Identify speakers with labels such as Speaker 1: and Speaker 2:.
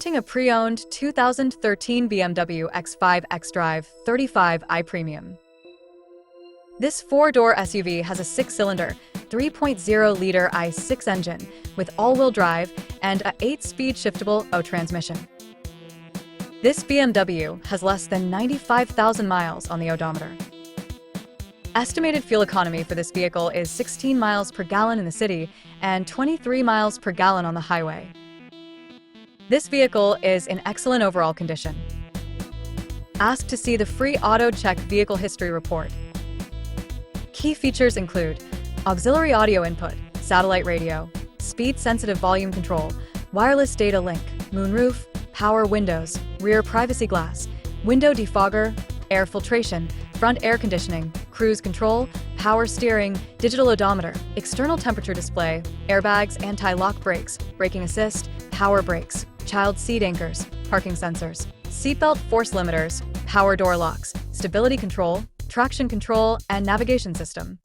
Speaker 1: Presenting a pre-owned 2013 BMW X5 xDrive35i Premium. This four-door SUV has a six-cylinder, 3.0-liter i6 engine with all-wheel drive and a 8-speed shiftable O transmission. This BMW has less than 95,000 miles on the odometer. Estimated fuel economy for this vehicle is 16 miles per gallon in the city and 23 miles per gallon on the highway. This vehicle is in excellent overall condition. Ask to see the free Auto Check Vehicle History Report. Key features include auxiliary audio input, satellite radio, speed-sensitive volume control, wireless data link, moonroof, power windows, rear privacy glass, window defogger, air filtration, front air conditioning, cruise control, power steering, digital odometer, external temperature display, airbags, anti-lock brakes, braking assist, power brakes, child seat anchors, parking sensors, seatbelt force limiters, power door locks, stability control, traction control, and navigation system.